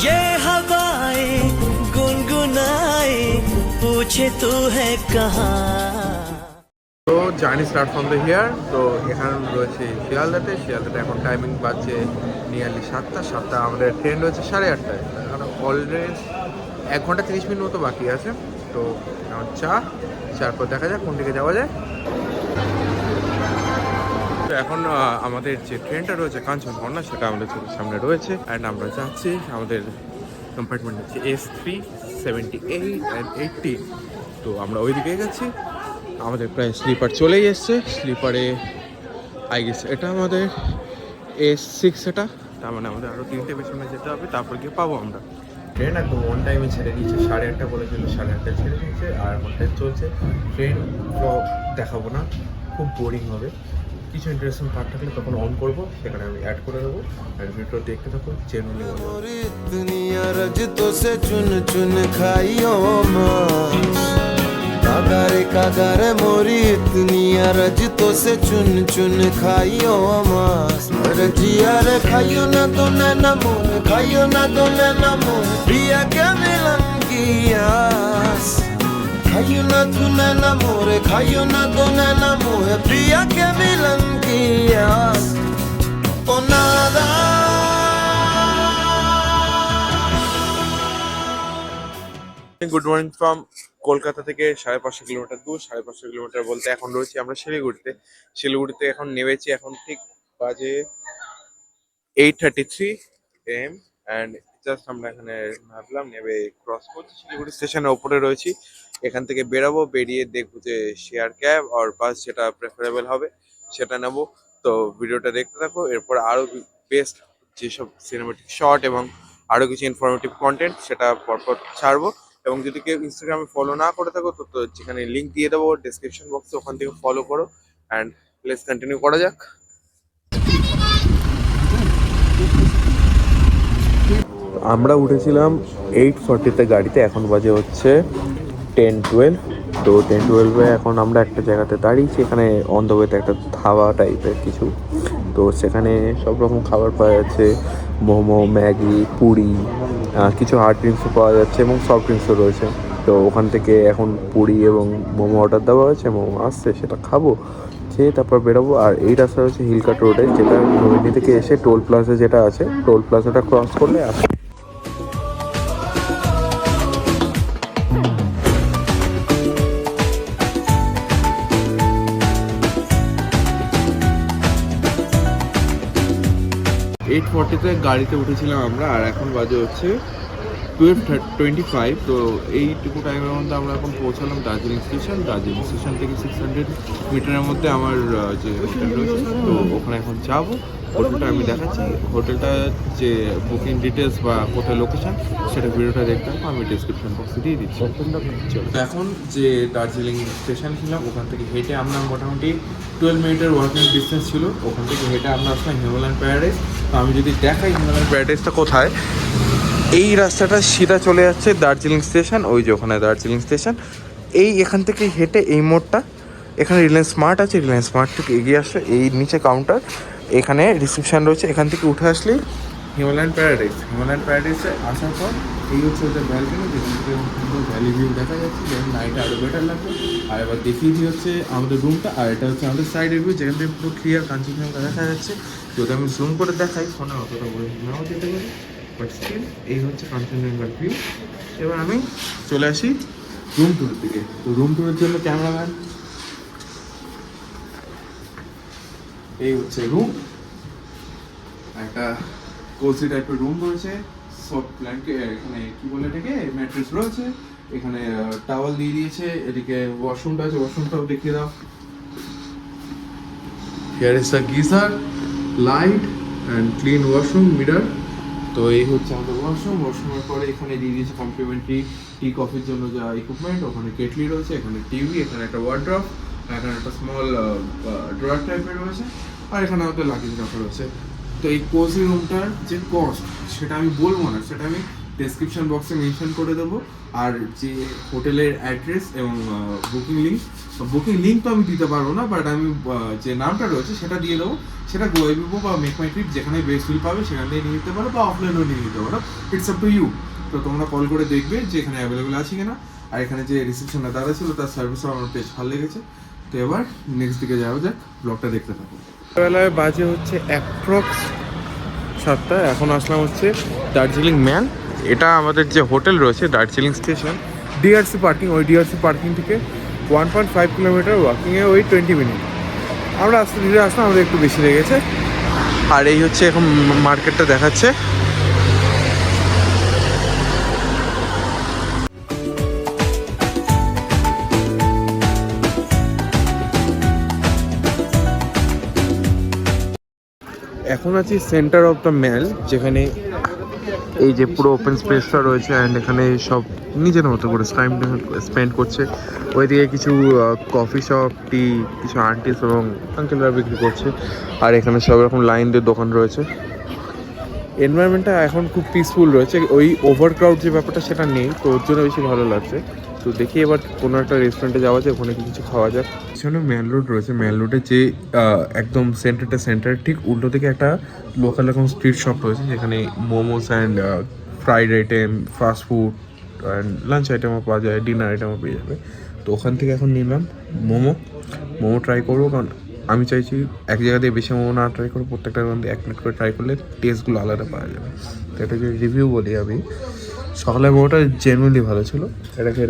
ये हवाएं गुनगुनाए पूछे तू है कहाँ। তো journey start from the here. তো এখানে রয়েছে শিয়ালদাতে এখন টাইমিং বাজছে নিয়ারলি 7টা। আমাদের ট্রেন রয়েছে 8:30টায়। এখন অলরেডি 1 ঘন্টা 30 মিনিট মতো বাকি আছে। তো এখন চার পর দেখা যাক কোন দিকে যাওয়া যায়। তো এখন আমাদের যে ট্রেনটা রয়েছে কাঞ্চনকন্যা, সেটা আমাদের চোখের সামনে রয়েছে অ্যান্ড আমরা যাচ্ছি। আমাদের কম্পার্টমেন্ট হচ্ছে S378 অ্যান্ড 80। তো আমরা ওই দিকে যাচ্ছি। আমাদের প্রায় স্লিপার চলেই এসছে। স্লিপারে আই গেস এটা আমাদের S6, এটা তার মানে আমাদের আরও 3টে পেছনে যেতে হবে, তারপর গিয়ে পাবো আমরা। ট্রেন একদম অন টাইমে ছেড়ে দিয়েছে, 8:30 বলেছিল, 8:30 ছেড়ে দিয়েছে। আর এখন ট্রেন চলছে। ট্রেন ব্লগ দেখাবো না, খুব বোরিং হবে। কিছু ইন্টারেস্টিং পার্ট থাকলে তখন অন করবো, সেখানে আমি অ্যাড করে দেবো। আর ভিডিও দেখতে থাকো, कागारे कागारे मोरी इतनी अरज तो से चुन चुन खाइयो मास रजिया रे खाइयो ना तो नैना मोर खाइयो ना तो नैना मोर पिया क्या मिलन की आस खाइयो ना तू नैना मोर खाइयो ना तो नैना मोर पिया क्या मिलन की आस ओ नादा। গুড মর্নিং ফ্রম কলকাতা থেকে 550 কিলোমিটার দূর। 550 কিলোমিটার বলতে এখন রয়েছি আমরা শিলিগুড়িতে এখন নেমেছি। এখন ঠিক বাজে 8:33 AM অ্যান্ড জাস্ট আমরা এখানে ভাবলাম নেবে ক্রস করছি, শিলিগুড়ি স্টেশনের ওপরে রয়েছি। এখান থেকে বেরাবো, বেরিয়ে দেখবো যে শেয়ার ক্যাব আর বাস যেটা প্রেফারেবল হবে সেটা নেবো। তো ভিডিওটা দেখতে থাকো। এরপর আরও বেস্ট যেসব সিনেমেটিক শট এবং আরও কিছু ইনফরমেটিভ কন্টেন্ট সেটা পরপর ছাড়বো। এবং যদি কেউ ইনস্টাগ্রামে ফলো না করে থাকো তো যেখানে লিঙ্ক দিয়ে দেবো ডেসক্রিপশন বক্সে, ওখান থেকে ফলো করো। অ্যান্ড লেটস কন্টিনিউ করা যাক। আমরা উঠেছিলাম 8:40-তে গাড়িতে, এখন বাজে হচ্ছে 10:12। তো 10:12-এ এখন আমরা একটা জায়গাতে দাঁড়িয়েছি। এখানে অন দ্য ওয়েতে একটা ধাবা টাইপের কিছু। তো সেখানে সব রকম খাবার পাওয়া যাচ্ছে, মোমো, ম্যাগি, পুরি, কিছু হার্ড ড্রিঙ্কসও পাওয়া যাচ্ছে এবং সফট ড্রিঙ্কসও রয়েছে। তো ওখান থেকে এখন পুরি এবং মোমো অর্ডার দেওয়া হয়েছে, মোমো আসছে, সেটা খাবো, খেয়ে তারপর বেরোবো। আর এই রাস্তা হচ্ছে হিলকাট রোডে, যেটা নৈনি থেকে এসে টোল প্লাজা যেটা আছে, টোল প্লাজাটা ক্রস করলে আসে। এইট 40-তে গাড়িতে উঠেছিলাম আমরা, আর এখন বাজে হচ্ছে 12:25। তো এইটুকু টাইমের মধ্যে আমরা এখন পৌঁছালাম দার্জিলিং স্টেশন থেকে 600 মিটারের মধ্যে আমার যে হোটেল রয়েছে। তো ওখানে এখন যাবো। হোটেলটা আমি দেখাচ্ছি, হোটেলটা যে বুকিং ডিটেলস বা কোথায় লোকেশন সেটা ভিডিওটা দেখতে হবে, আমি ডিসক্রিপশন বক্সে দিয়ে দিচ্ছি। তো এখন যে দার্জিলিং স্টেশন ছিলাম, ওখান থেকে হেঁটে আমরা মোটামুটি 12 মিনিটের ওয়াকিং ডিস্টেন্স ছিল। ওখান থেকে হেঁটে আমরা আসলাম হিমালয়ান প্যারাডাইস। তো আমি যদি দেখাই হিমালয়ান প্যারাডাইসটা কোথায়, এই রাস্তাটা সিধা চলে যাচ্ছে দার্জিলিং স্টেশন। ওই যে ওখানে দার্জিলিং স্টেশন, এখান থেকে হেঁটে এই মোড়টা, এখানে রিলায়েন্স স্মার্ট আছে, রিলায়েন্স স্মার্ট থেকে এগিয়ে আসলে এই নিচে কাউন্টার, এখানে রিসেপশন রয়েছে। এখান থেকে উঠে আসলেই হিমালয়ান প্যারাডাইসে আসার পর এই হচ্ছে ওদের ব্যালকনি, যেখান থেকে সুন্দর ভ্যালি ভিউ দেখা যাচ্ছে, যেখানে নাইটে আরও বেটার লাগবে। আর এবার দেখিয়ে দিয়ে হচ্ছে আমাদের রুমটা, আর এটা হচ্ছে আমাদের সাইডের ভিউ, যেখান থেকে পুরো ক্লিয়ার কাঞ্চনজঙ্ঘা দেখা যাচ্ছে। যদি আমি জুম করে দেখাই, ফোনে অতটা বলে নাও যেতে পারি, বাট স্টিল এই হচ্ছে কাঞ্চনজঙ্ঘার ভিউ। এবার আমি চলে আসি রুম টুরের দিকে। তো রুম টুরের জন্য ক্যামেরাম্যান, এই হচ্ছে রুম, একটা কোজি টাইপের রুম রয়েছে, সফট ব্ল্যাঙ্কেট, এখানে কি বলে এটাকে ম্যাট্রেস রয়েছে, এখানে টাওয়াল দিয়ে দিয়েছে, এদিকে ওয়াশরুমটা আছে, ওয়াশরুমটাও দেখিয়ে দাও। Here is the geyser, light and clean washroom, mirror. তো এই হচ্ছে আমাদের ওয়াশরুমের পরে এখানে দিয়ে দিয়েছে কমপ্লিমেন্টারি টি কফির জন্য যা ইকুইপমেন্ট, ওখানে কেটলি রয়েছে, এখানে টিভি, এখানে একটা ওয়ার্ড্রপ, এখানে একটা স্মল ড্রয়ার টাইপের রয়েছে, আর এখানে আমাদের লাগেজ রাখা রয়েছে। তো এই কোজি রুমটার যে কস্ট সেটা আমি বলবো না, সেটা আমি ডেসক্রিপশন বক্সে মেনশন করে দেবো। আর যে হোটেলের অ্যাড্রেস এবং বুকিং লিঙ্ক তো আমি দিতে পারবো না, বাট আমি যে নামটা রয়েছে সেটা দিয়ে দেবো। সেটা গোয়াইবিবো বা মেক মাই ট্রিপ যেখানে বেস্ট ফিল পাবে সেখান থেকে নিয়ে নিতে পারো, বা অফলাইনেও নিয়ে নিতে পারো। It's up to you. তো তোমরা কল করে দেখবে যে এখানে অ্যাভেলেবেল আছে কিনা। আর এখানে যে রিসেপশনে দাদা ছিল তার সার্ভিসও আমার বেশ ভালো লেগেছে। তো এবার নেক্সট দিকে যাওয়া যাক, ব্লগটা দেখতে থাকো। বেলায় বাজে হচ্ছে অ্যাপ্রক্স 7টা। এখন আসলাম হচ্ছে দার্জিলিং ম্যাল। এটা আমাদের যে হোটেল রয়েছে দার্জিলিং স্টেশন, ডিআরসি পার্কিং, ওই ডিআরসি পার্কিং থেকে 1.5 কিলোমিটার ওয়াকিংয়ে ওই 20 মিনিট। আমরা আস্তে ধীরে আসলাম, আমাদের একটু বেশি লেগেছে। আর এই হচ্ছে এখন মার্কেটটা দেখাচ্ছে। এখন আছি সেন্টার অফ দ্য ম্যাল, যেখানে এই যে পুরো ওপেন স্পেসটা রয়েছে অ্যান্ড এখানে সব নিজের মতো করে টাইম স্পেন্ড করছে। ওইদিকে কিছু কফি শপ, টি, কিছু আন্টিস এবং আঙ্কেলরা বিক্রি করছে। আর এখানে সব রকম লাইন দিয়ে দোকান রয়েছে। এনভায়রনমেন্টটা এখন খুব পিসফুল রয়েছে, ওই ওভার ক্রাউড যে ব্যাপারটা সেটা নেই, তো ওর জন্য বেশি ভালো লাগছে। তো দেখি এবার কোনো একটা রেস্টুরেন্টে যাওয়া যায়, ওখানে কিছু খাওয়া যাক। পিছনে ম্যাল রোড রয়েছে, ম্যাল রোডে যে একদম সেন্টার ঠিক উল্টো থেকে একটা লোকাল রকম স্ট্রিট শপ রয়েছে, যেখানে momos and fried item, fast food and lunch আইটেমও পাওয়া যায়, ডিনার আইটেমও পেয়ে যাবে। তো ওখান থেকে এখন নিলাম মোমো ট্রাই করবো, কারণ আমি চাইছি এক জায়গা দিয়ে বেশি মোমো না ট্রাই করবো, প্রত্যেকটার মধ্যে 1 প্লেট করে ট্রাই করলে টেস্টগুলো আলাদা পাওয়া যাবে। তো এটা যে রিভিউ বলি আমি, সকালের মোমোটা জেনুইনলি ভালো ছিল। এটাকে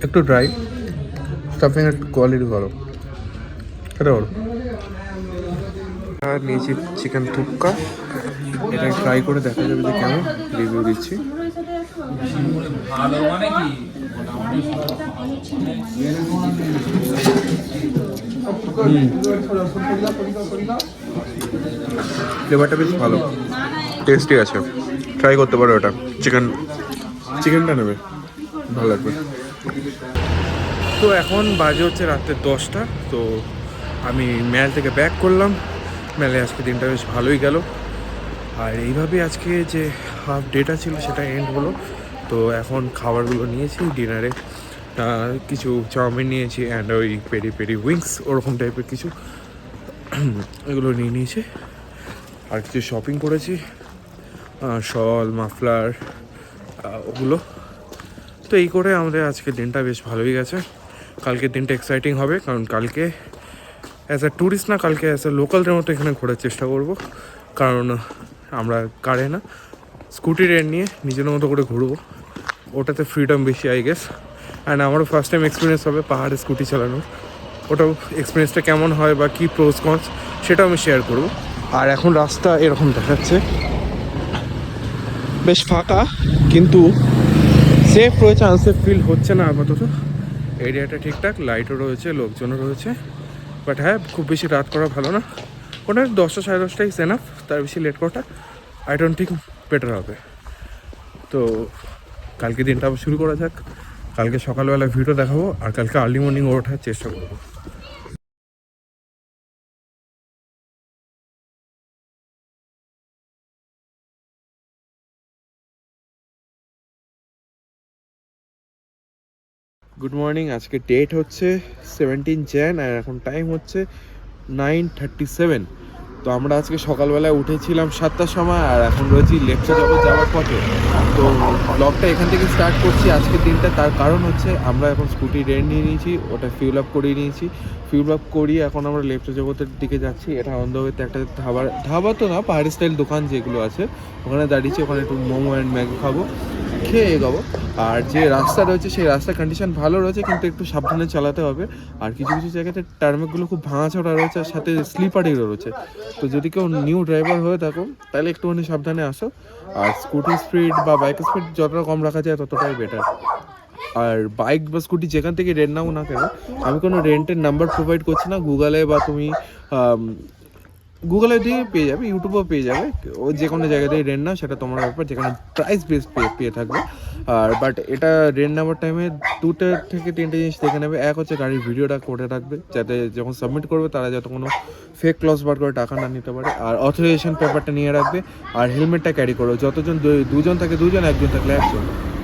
একটু ড্রাই, স্টাফিংয়ের কোয়ালিটি ভালো, খেতে ভালো। আর নিয়েছি চিকেন থুপকা, এটা ট্রাই করে দেখা যাবে যে কেমন, রিভিউ দিচ্ছি। ফ্লেভারটা বেশ ভালো, টেস্টি আছে, ট্রাই করতে পারো। ওটা চিকেনটা নেবে, ভালো লাগবে। তো এখন বাজে হচ্ছে রাত্রে 10টা। তো আমি ম্যাল থেকে ব্যাক করলাম। ম্যালে আজকে দিনটা বেশ ভালোই গেল। আর এইভাবে আজকে যে হাফ ডেটা ছিল সেটা এন্ড হলো। তো এখন খাবারগুলো নিয়েছি ডিনারে, কিছু চাউমিন নিয়েছি অ্যান্ড ওই পেরি পেরি উইংস ওরকম টাইপের কিছু, এগুলো নিয়েছি। আর কিছু শপিং করেছি, শল, মাফলার, ওগুলো। তো এই করে আমাদের আজকের দিনটা বেশ ভালোই গেছে। কালকের দিনটা এক্সাইটিং হবে, কারণ কালকে অ্যাজ আ ট্যুরিস্ট না, কালকে অ্যাজ আ লোকালদের মতো এখানে ঘোরার চেষ্টা করব। কারণ আমরা কারে না, স্কুটি রেন্ট নিয়ে নিজের মতো করে ঘুরবো, ওটাতে ফ্রিডম বেশি আই গেস। অ্যান্ড আমারও ফার্স্ট টাইম এক্সপিরিয়েন্স হবে পাহাড়ে স্কুটি চালানোর। ওটাও এক্সপিরিয়েন্সটা কেমন হয় বা কী প্রোস কনস সেটাও আমি শেয়ার করব। আর এখন রাস্তা এরকম দেখাচ্ছে, বেশ ফাঁকা, কিন্তু সেফ রয়েছে, আনসেফ ফিল হচ্ছে না আপাতত। এরিয়াটা ঠিকঠাক, লাইটও রয়েছে, লোকজনও রয়েছে। বাট হ্যাঁ, খুব বেশি রাত করা ভালো না। ওটা 10টা সাড়ে 10টাই এনাফ, তার বেশি লেট করাটা আই ডোন্ট থিঙ্ক বেটার হবে। তো কালকে দিনটা আবার শুরু করা যাক। কালকে সকালবেলা ভিডিও দেখাবো, আর কালকে আর্লি মর্নিং ওঠার চেষ্টা করবো। গুড মর্নিং, আজকে ডেট হচ্ছে 17 jan আর এখন টাইম হচ্ছে 9:37। তো আমরা আজকে সকালবেলায় উঠেছিলাম 7টার সময়, আর এখন রয়েছি লেপচা যাওয়ার পথে। তো ব্লগটা এখান থেকে স্টার্ট করছি আজকের দিনটা। তার কারণ হচ্ছে আমরা এখন স্কুটি রেন্ট নিয়ে নিয়েছি, ওটা ফিউল আপ করিয়ে নিয়েছি। ফিউল আপ করিয়ে এখন আমরা লেপচা জগতের দিকে যাচ্ছি। এটা অন দ্য ওয়েতে একটা ধাবা তো না, পাহাড়ি স্টাইল দোকান যেগুলো আছে ওখানে দাঁড়িয়েছি। ওখানে একটু মোমো অ্যান্ড ম্যাগি খাবো, খেয়ে এগোবো। আর যে রাস্তা রয়েছে সেই রাস্তার কন্ডিশন ভালো রয়েছে, কিন্তু একটু সাবধানে চালাতে হবে। আর কিছু কিছু জায়গাতে টার্মেকগুলো খুব ভাঙাচোরা রয়েছে, আর সাথে স্লিপারিও রয়েছে। তো যদি কেউ নিউ ড্রাইভার হয়ে থাকো তাহলে একটুখানি সাবধানে আসো। আর স্কুটি স্পিড বা বাইক স্পিড যতটা কম রাখা যায় ততটাই বেটার। আর বাইক বা স্কুটি যেখান থেকে রেন্ট নাও না কেন, আমি কোনো রেন্টের নাম্বার প্রোভাইড করছি না। গুগলে বা তুমি গুগলে দিয়ে পেয়ে যাবে, ইউটিউবেও পেয়ে যাবে, ও যে কোনো জায়গা দিয়ে রেন্ট নাও সেটা তোমার ব্যাপার, যেখানে প্রাইস বেস পেয়ে থাকবে। আর বাট এটা রেন্ট নেওয়ার টাইমে 2টা থেকে 3টে জিনিস দেখে নেবে। এক হচ্ছে গাড়ির ভিডিওটা করে রাখবে, যাতে যখন সাবমিট করবে তারা যাতে কোনো ফেক ক্লজ বার করে টাকা না নিতে পারে। আর অথরাইজেশন পেপারটা নিয়ে রাখবে, আর হেলমেটটা ক্যারি করো। যতজন দুজন থাকে দুজন, একজন থাকলে একজন।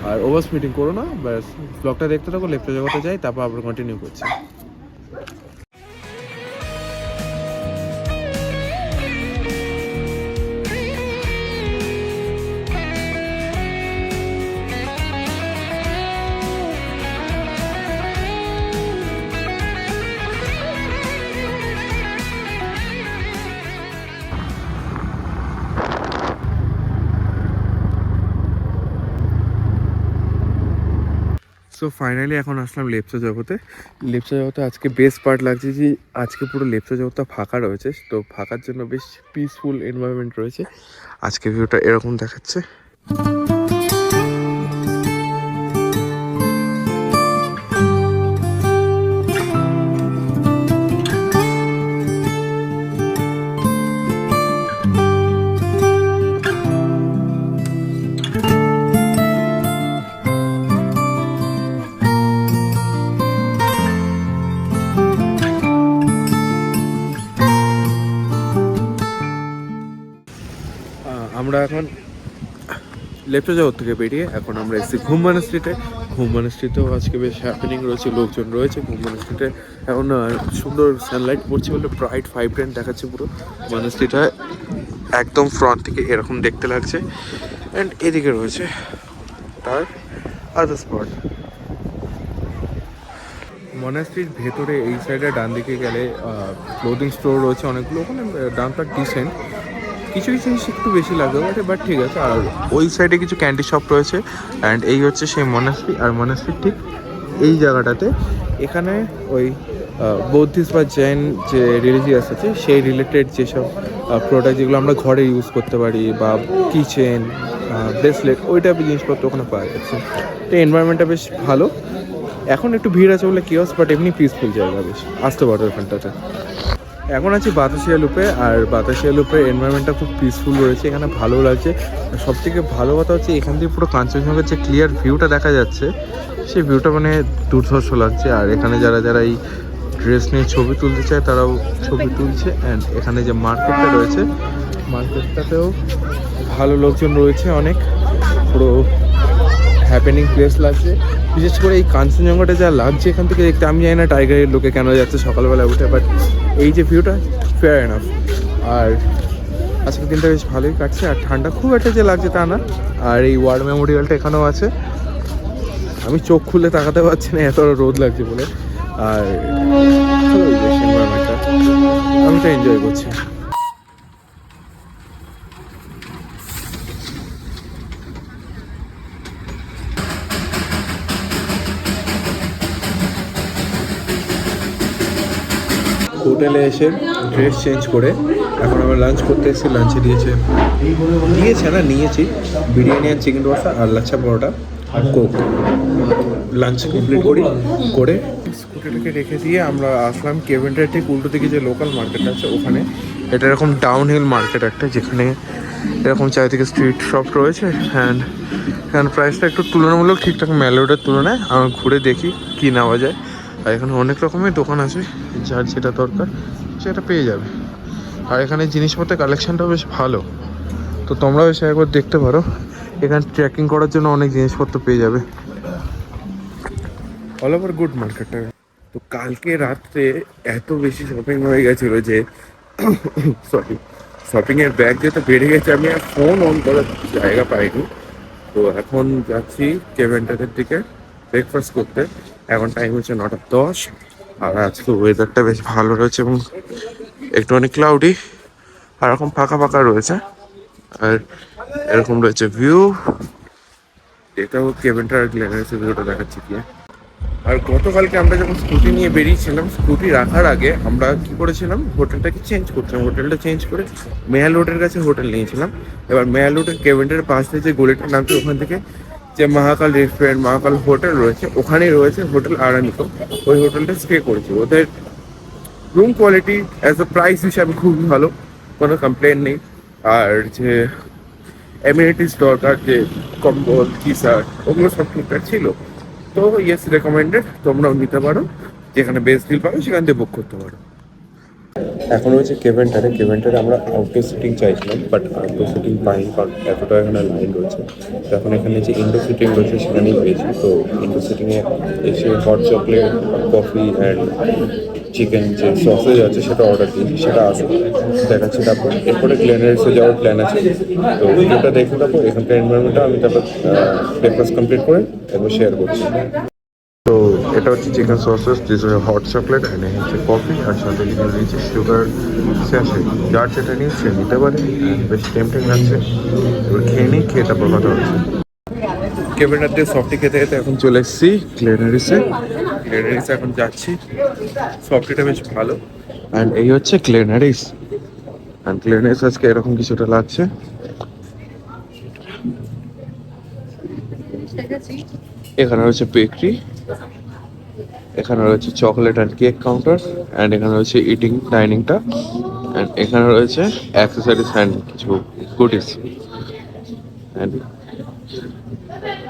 আর ওভার স্পিডিং করো না। ব্যাস, ব্লগটা দেখতে থাকো, লেফটে জগতে যাই, তারপর আবার কন্টিনিউ করছি। সো ফাইনালি এখন আসলাম লেপচা জগতে। লেপচা জগতে আজকে বেস্ট পার্ট লাগছে যে আজকে পুরো লেপচা জগৎটা ফাঁকা রয়েছে, তো ফাঁকার জন্য বেশ পিসফুল এনভায়রনমেন্ট রয়েছে। আজকে ভিউটা এরকম দেখাচ্ছে। আমরা এখন লেপচা জগৎ থেকে বেরিয়ে এখন আমরা এসেছি ঘুমবানা স্ট্রিটে। ঘুমবানা স্ট্রিটেও আজকে বেশ হ্যাপেনিং রয়েছে, লোকজন রয়েছে। ঘুমবানা স্ট্রিটে এখন সুন্দর সানলাইট পড়ছে বলে ব্রাইট ভাইব্রেন্ট দেখাচ্ছে পুরো ঘুমবানা স্ট্রিটটা। একদম ফ্রন্ট থেকে এরকম দেখতে লাগছে। অ্যান্ড এদিকে রয়েছে তার আদার স্পট। মনাস্ট্রির ভেতরে এই সাইডে ডান দিকে গেলে ক্লোদিং স্টোর রয়েছে অনেকগুলো, ওখানে দামটা ডিসেন্ট। কিছু কিছু জিনিস একটু বেশি লাগবে বাট ঠিক আছে। আর ওই সাইডে কিছু ক্যান্ডি শপ রয়েছে। অ্যান্ড এই হচ্ছে সেই মনাস্ট্রি। আর মনাস্ট্রির ঠিক এই জায়গাটাতে এখানে ওই বৌদ্ধিস্ট বা জৈন যে রিলিজিয়াস আছে সেই রিলেটেড যেসব প্রোডাক্ট যেগুলো আমরা ঘরে ইউজ করতে পারি, বা কিচেন, ব্রেসলেট, ওই টাইপের জিনিসপত্র ওখানে পাওয়া যাচ্ছে। তো এনভায়রনমেন্টটা বেশ ভালো। এখন একটু ভিড় আছে বলে কিওস, বাট এমনি পিসফুল জায়গা, বেশ আসতে পারো ওখানটাতে। এখন আছি বাতাসিয়া লুপে। আর বাতাসিয়া লুপে এনভায়রনমেন্টটা খুব পিসফুল রয়েছে, এখানে ভালো লাগছে। সব থেকে ভালো কথা হচ্ছে এখান থেকে পুরো কাঞ্চনজঙ্ঘার যে ক্লিয়ার ভিউটা দেখা যাচ্ছে, সেই ভিউটা মানে দুর্ধর্ষ লাগছে। আর এখানে যারা যারা এই ড্রেস নিয়ে ছবি তুলতে চায় তারাও ছবি তুলছে। অ্যান্ড এখানে যে মার্কেটটা রয়েছে, মার্কেটটাতেও ভালো লোকজন রয়েছে অনেক, পুরো হ্যাপেনিং প্লেস লাগছে। বিশেষ করে এই কাঞ্চনজঙ্ঘাটা যা লাগছে এখান থেকে দেখতে, আমি জানি না টাইগারের লোকে কেন যাচ্ছে সকালবেলা উঠে, বাট এই যে ভিউটা ফেয়ার এনাফ। আর আজকের দিনটা বেশ ভালোই কাটছে। আর ঠান্ডা খুব একটা যে লাগছে তা না। আর এই ওয়ার মেমোরিয়ালটা এখানেও আছে, আমি চোখ খুলে তাকাতে পারছি না এত রোদ লাগছে বলে। আর আমি তো এনজয় করছি। হোটেলে এসে ড্রেস চেঞ্জ করে এখন আমরা লাঞ্চ করতে এসেছি। লাঞ্চে নিয়েছি বিরিয়ানি আর চিকেন দোসা আর লাচ্ছা পরোটা আর কোক। লাঞ্চ কমপ্লিট করে স্কুটিটাকে রেখে দিয়ে আমরা আসলাম কেভেন্টার ঠিক উল্টো দিকে যে লোকাল মার্কেটটা আছে ওখানে। এটা এরকম ডাউন হিল মার্কেট একটা, যেখানে এরকম চারিদিকে স্ট্রিট শপ রয়েছে। অ্যান্ড এখানে প্রাইসটা একটু তুলনামূলক ঠিকঠাক মেল রোডের তুলনায়। আমরা ঘুরে দেখি কী নেওয়া যায়। আর এখানে অনেক রকমের দোকান আছে, যার যেটা দরকার সেটা পেয়ে যাবে। আর এখানে জিনিসপত্রের কালেকশানটাও বেশ ভালো, তো তোমরাও এসে একবার দেখতে পারো। এখানে ট্রেকিং করার জন্য অনেক জিনিসপত্র পেয়ে যাবে। অল ওভার গুড মার্কেটটা। তো কালকে রাত্রে এত বেশি শপিং হয়ে গেছিলো যে শপিংয়ের ব্যাগ যেটা বেড়ে গেছে, আমি আর ফোন অন করার জায়গা পাইনি। তো এখন যাচ্ছি কেভেন্টারের দিকে ব্রেকফাস্ট করতে। এখন টাইম হচ্ছে 9:10। আর আজকে ওয়েদারটা বেশ ভালো রয়েছে এবং একটু অনেক ক্লাউডি, আর এরকম ফাঁকা ফাঁকা রয়েছে। আর এরকম রয়েছে ভিউ। এটাও কেভেন্টার গ্ল্যানারিসের ভিউটা দেখাচ্ছি কি। আর গতকালকে আমরা যখন স্কুটি নিয়ে বেরিয়েছিলাম, স্কুটি রাখার আগে আমরা কি করেছিলাম, হোটেলটাকে চেঞ্জ করছিলাম। হোটেলটা চেঞ্জ করে মেয়াল রোডের কাছে হোটেল নিয়েছিলাম। এবার মেয়াল রোডের কেভেন্টারের পাশ দিয়ে যে গলিটা নামছে, ওখান থেকে যে মহাকাল রেস্টুরেন্ট, মহাকাল হোটেল রয়েছে, ওখানেই রয়েছে হোটেল আরানিকো। ওই হোটেলটা স্টে করেছি। ওদের room quality as a price হিসাবে খুবই ভালো। কোনো কমপ্লেন নেই। আর যে এমিনিটিস দরকার, যে কম্বল কিসার, ওগুলো সব ঠিকঠাক ছিল। তো ইয়েস, রেকমেন্ডেড, তোমরাও নিতে পারো, যেখানে বেস্ট ডিল পাবে সেখান থেকে বুক করতে পারো। এখন হচ্ছে কেভেন্টারে আমরা আউটডোর সিটিং চাইছিলাম, বাট আউটডোর সিটিং পাইনি, কারণ এতটা এখানে লাইন রয়েছে। তো এখন এখানে যে ইনডোর সিটিং রয়েছে সেখানেই পেয়েছি। তো ইনডোর সিটিংয়ে এসে hot chocolate, coffee and chicken যে সসেজ আছে সেটা অর্ডার দিয়েছি, সেটা আসবে, দেখাচ্ছি। তারপর এরপরে গ্লেনারিসে যাওয়ার প্ল্যান আছে। তো ভিডিওটা দেখে তারপর এখানকার এনভায়রনমেন্টটা আমি তারপর ব্রেকফাস্ট কমপ্লিট করে একবার শেয়ার করছি। তো এটা হচ্ছে chicken sausages, this hot chocolate and হচ্ছে কফি, আর সাথে লিখে দিয়েছে সুগার স্যাশে। যার যেটা নিয়ে সে নিতে পারে। বেশ টেম্পটিং লাগছে, এবার খেয়ে নিই, খেয়ে তারপর কথা হচ্ছে। কেভেন্টার দিয়ে সফটি খেতে খেতে এখন চলে এসেছি গ্লেনারিসে এখন যাচ্ছি। সফটিটা বেশ ভালো। অ্যান্ড এই হচ্ছে গ্লেনারিস, অ্যান্ড গ্লেনারিস আজকে এরকম কিছুটা লাগছে। এখানে রয়েছে বেকারি, এখানে রয়েছে chocolate and cake counter, and এখানে রয়েছে ইটিং ডাইনিংটা, অ্যান্ড এখানে রয়েছে অ্যাক্সেসরিজ অ্যান্ড কিছু গুডিস। অ্যান্ড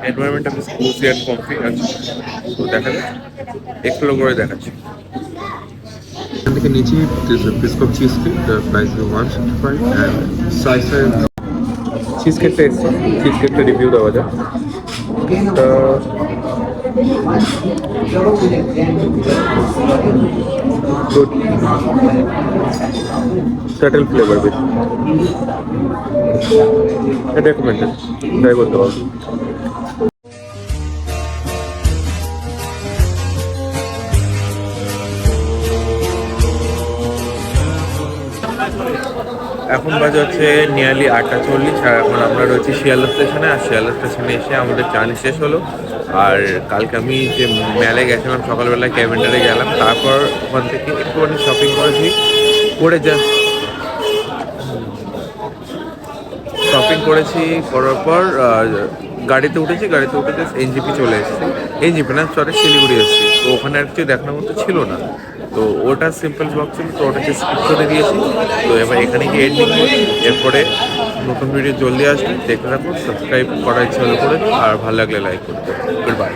এনভায়রনমেন্টটা বেশ কোজি অ্যান্ড কমফি আছে। তো দেখা যাক, এক্সপ্লোর করে দেখাচ্ছি। এখান থেকে নিচে biscuit cheese cake, price 165, and সাইজটা চিজ কেকটা এসছে, চিজ কেকটা রিভিউ দেওয়া যাক। গুড, সাটেল ফ্লেভার বেশ রেকমেন্ডেড, ট্রাই করতে পারবো। এখন বাজে হচ্ছে নিয়ারলি 8:40, আর এখন আমরা রয়েছি শিয়ালদা স্টেশনে। আর শিয়ালদা স্টেশনে এসে আমাদের জার্নি শেষ হলো। আর কালকে আমি যে মেলায় গেছিলাম সকালবেলায়, ক্যাভেন্ডারে গেলাম, তারপর ওখান থেকে একটুখানি শপিং করেছি, করে জাস্ট শপিং করেছি, করার পর গাড়িতে উঠে জাস্ট এনজিপি চলে এসেছি। এনজিপি না, সরি, শিলিগুড়ি এসেছি। তো ওখানে আর কিছু দেখানোর মতো ছিল না, তো ওটা সিম্পল ব্লগ ছিল, তো ওটাকে স্কিপ করে দিয়েছি। তো এবার এখানে গিয়ে এন্ডিং করি, এরপরে নতুন ভিডিও জলদি আসবে, দেখতে থাকুন। সাবস্ক্রাইব করার ইচ্ছে হলে করে দিও, আর ভালো লাগলে লাইক করতে। Good bye.